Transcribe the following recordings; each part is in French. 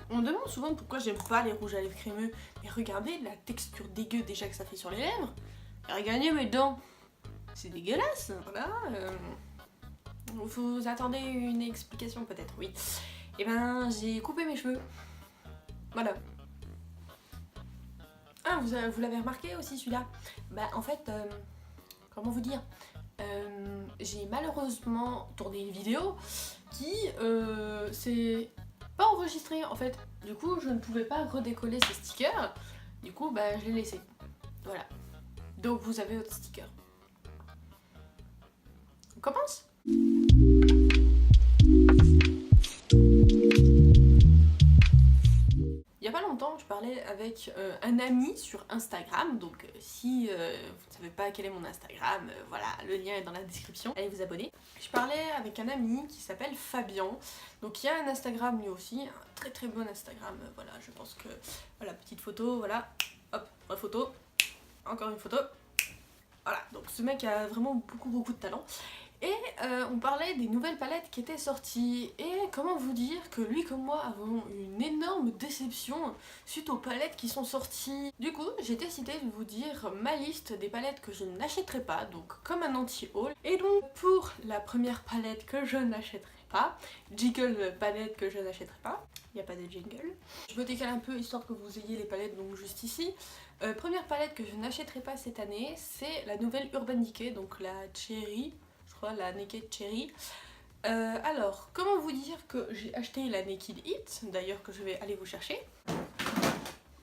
On me demande souvent pourquoi j'aime pas les rouges à lèvres crémeux. Mais regardez la texture dégueu déjà que ça fait sur les lèvres. Et regardez mes dents. C'est dégueulasse. Voilà. Vous attendez une explication peut-être, oui. Et ben j'ai coupé mes cheveux. Voilà. Ah, vous l'avez remarqué aussi celui-là? Bah en fait, comment vous dire, j'ai malheureusement tourné une vidéo qui s'est pas enregistrée en fait. Du coup, je ne pouvais pas redécoller ces stickers. Du coup, bah je l'ai laissé. Voilà. Donc vous avez votre sticker. On commence? Il y a pas longtemps, je parlais avec un ami sur Instagram, donc si vous ne savez pas quel est mon Instagram, voilà, le lien est dans la description, allez vous abonner. Je parlais avec un ami qui s'appelle Fabien, donc il y a un Instagram lui aussi, un très très bon Instagram, voilà, je pense que, voilà, petite photo, voilà, hop, photo, encore une photo, voilà, donc ce mec a vraiment beaucoup de talent. Et on parlait des nouvelles palettes qui étaient sorties. Et comment vous dire que lui comme moi avons une énorme déception suite aux palettes qui sont sorties. Du coup, j'ai décidé de vous dire ma liste des palettes que je n'achèterai pas, donc comme un anti-haul. Et donc pour la première palette que je n'achèterai pas, Jiggle palette que je n'achèterai pas, il n'y a pas de jingle. Je me décale un peu histoire que vous ayez les palettes donc juste ici. Première palette que je n'achèterai pas cette année, c'est la nouvelle Urban Decay, donc la Cherry. La Naked Cherry. Alors, comment vous dire que j'ai acheté la Naked Heat, d'ailleurs que je vais aller vous chercher.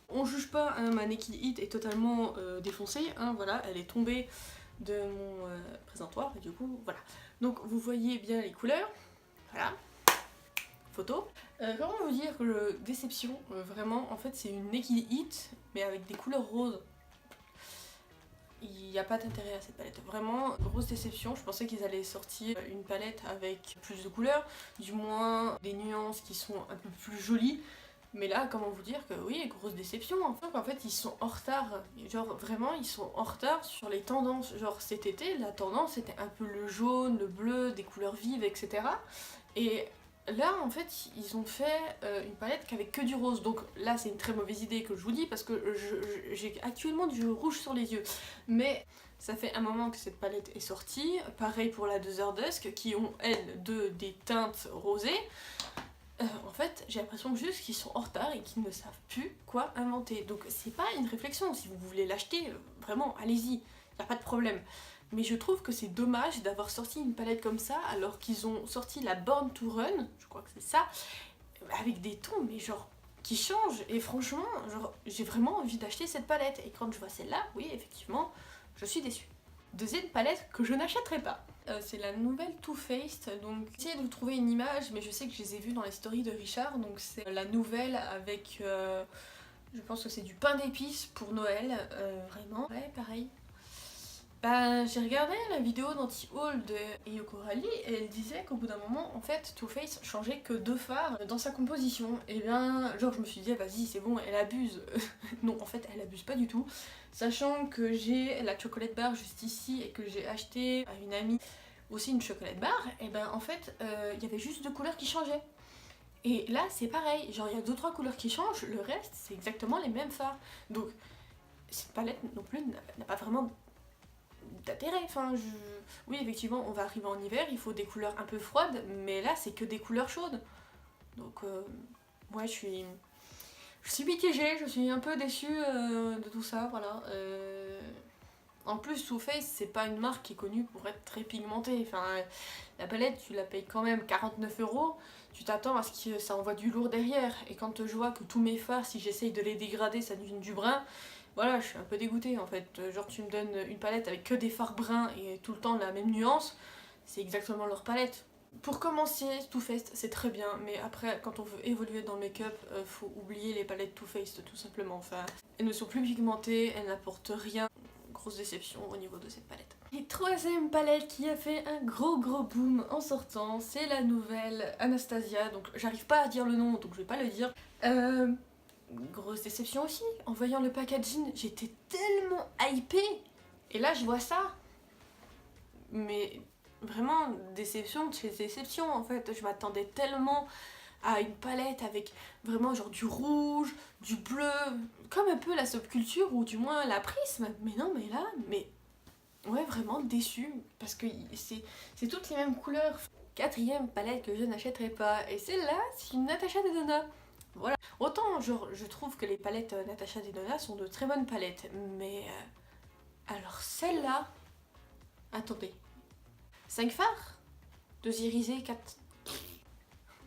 On juge pas, hein, ma Naked Heat est totalement défoncée, hein, voilà, elle est tombée de mon présentoir, et du coup, voilà. Donc vous voyez bien les couleurs, voilà, photo. Comment vous dire que déception, vraiment, en fait c'est une Naked Heat, mais avec des couleurs roses. Il n'y a pas d'intérêt à cette palette. Vraiment, grosse déception. Je pensais qu'ils allaient sortir une palette avec plus de couleurs, du moins des nuances qui sont un peu plus jolies. Mais là, comment vous dire que oui, grosse déception. Enfin, en fait, ils sont en retard. Genre, vraiment, ils sont en retard sur les tendances. Genre, cet été, la tendance, c'était un peu le jaune, le bleu, des couleurs vives, etc. Et là, en fait, ils ont fait une palette qu'avec que du rose. Donc là, c'est une très mauvaise idée que je vous dis parce que j'ai actuellement du rouge sur les yeux. Mais ça fait un moment que cette palette est sortie. Pareil pour la Dother Dusk, qui ont, elles, des teintes rosées. En fait, j'ai l'impression juste qu'ils sont en retard et qu'ils ne savent plus quoi inventer. Donc c'est pas une réflexion. Si vous voulez l'acheter, vraiment, allez-y. Y a pas de problème. Mais je trouve que c'est dommage d'avoir sorti une palette comme ça alors qu'ils ont sorti la Born to Run, je crois que c'est ça, avec des tons mais genre qui changent. Et franchement, genre j'ai vraiment envie d'acheter cette palette. Et quand je vois celle-là, oui effectivement, je suis déçue. Deuxième palette que je n'achèterai pas. C'est la nouvelle Too Faced, donc essayez de vous trouver une image, mais je sais que je les ai vues dans les stories de Richard, donc c'est la nouvelle avec, je pense que c'est du pain d'épices pour Noël, vraiment. Ouais, pareil. Bah, j'ai regardé la vidéo d'anti-haul de Yoko Rally et elle disait qu'au bout d'un moment, en fait, Too Faced changeait que 2 fards dans sa composition. Et bien, genre, je me suis dit, ah, vas-y, c'est bon, elle abuse. Non, en fait, elle abuse pas du tout. Sachant que j'ai la chocolate bar juste ici et que j'ai acheté à une amie aussi une chocolate bar, et ben en fait, il y avait juste 2 couleurs qui changeaient. Et là, c'est pareil, genre, il y a 2-3 couleurs qui changent, le reste, c'est exactement les mêmes fards. Donc, cette palette non plus n'a pas vraiment d'intérêt. Enfin, oui, effectivement, on va arriver en hiver, il faut des couleurs un peu froides, mais là, c'est que des couleurs chaudes. Donc, ouais, je suis mitigée, je suis un peu déçue de tout ça, voilà. En plus, Too Faced, c'est pas une marque qui est connue pour être très pigmentée. Enfin, la palette, tu la payes quand même 49 €. Tu t'attends à ce que ça envoie du lourd derrière. Et quand je vois que tous mes fards, si j'essaye de les dégrader, ça devient du brun, voilà, je suis un peu dégoûtée en fait. Genre, tu me donnes une palette avec que des fards bruns et tout le temps la même nuance, c'est exactement leur palette. Pour commencer, Too Faced, c'est très bien, mais après, quand on veut évoluer dans le make-up, faut oublier les palettes Too Faced tout simplement. Enfin, elles ne sont plus pigmentées, elles n'apportent rien. Grosse déception au niveau de cette palette. Et troisième palette qui a fait un gros boom en sortant, c'est la nouvelle Anastasia. Donc j'arrive pas à dire le nom, donc je vais pas le dire. Grosse déception aussi. En voyant le packaging, j'étais tellement hypée. Et là je vois ça. Mais vraiment déception de chez déception en fait. Je m'attendais tellement à une palette avec vraiment genre du rouge, du bleu, comme un peu la subculture ou du moins la prisme. Mais non, mais là, mais ouais, vraiment déçue parce que c'est toutes les mêmes couleurs. Quatrième palette que je n'achèterai pas, et celle-là, c'est une Natasha Denona. Voilà. Autant je trouve que les palettes Natasha Denona sont de très bonnes palettes, mais alors celle-là, attendez, 5 fards, 2 irisés, 4...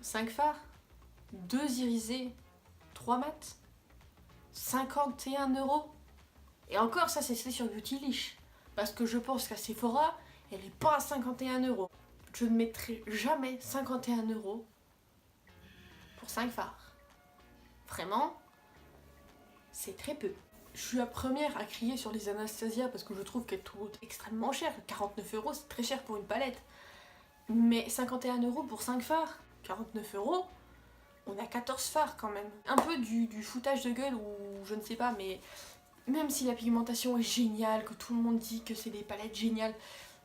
5 fards, 2 irisés, 3 mats, 51 €. Et encore ça c'est sur Beautylish, parce que je pense qu'à Sephora, elle est pas à 51 €. Je ne mettrai jamais 51 € pour 5 fards. Vraiment, c'est très peu. Je suis la première à crier sur les Anastasia parce que je trouve qu'elles coûtent extrêmement cher. 49 € c'est très cher pour une palette. Mais 51 € pour 5 fards, 49 €, on a 14 fards quand même. Un peu du foutage de gueule ou je ne sais pas, mais même si la pigmentation est géniale, que tout le monde dit que c'est des palettes géniales,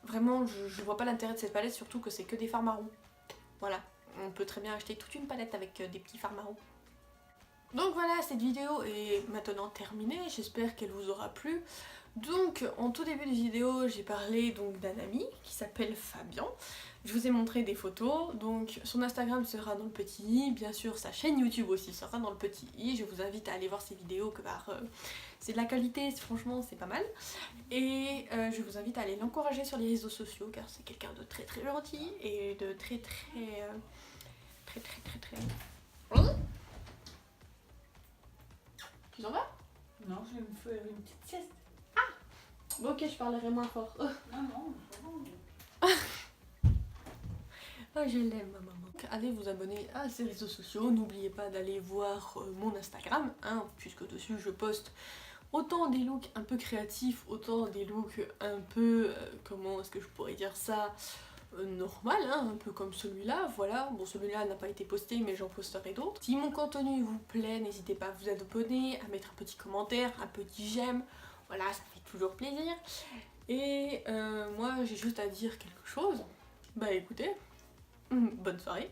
vraiment je vois pas l'intérêt de cette palette, surtout que c'est que des fards marrons. Voilà, on peut très bien acheter toute une palette avec des petits fards marrons. Donc voilà, cette vidéo est maintenant terminée, j'espère qu'elle vous aura plu. Donc en tout début de vidéo, j'ai parlé donc d'un ami qui s'appelle Fabien. Je vous ai montré des photos, donc son Instagram sera dans le petit i, bien sûr sa chaîne YouTube aussi sera dans le petit i. Je vous invite à aller voir ses vidéos car c'est de la qualité, franchement c'est pas mal. Et je vous invite à aller l'encourager sur les réseaux sociaux car c'est quelqu'un de très très gentil et de très. Oui. Tu t'en vas? Non, je vais me faire une petite sieste. Bon, ok, je parlerai moins fort. Non, non, Ah, je l'aime, ma maman. Donc, allez vous abonner à ses réseaux sociaux. N'oubliez pas d'aller voir mon Instagram, hein, puisque dessus je poste autant des looks un peu créatifs, autant des looks un peu, comment est-ce que je pourrais dire ça, normal, hein, un peu comme celui-là, voilà. Bon, celui-là n'a pas été posté, mais j'en posterai d'autres. Si mon contenu vous plaît, n'hésitez pas à vous abonner, à mettre un petit commentaire, un petit j'aime. Voilà, ça fait toujours plaisir. Et moi, j'ai juste à dire quelque chose. Bah écoutez, bonne soirée.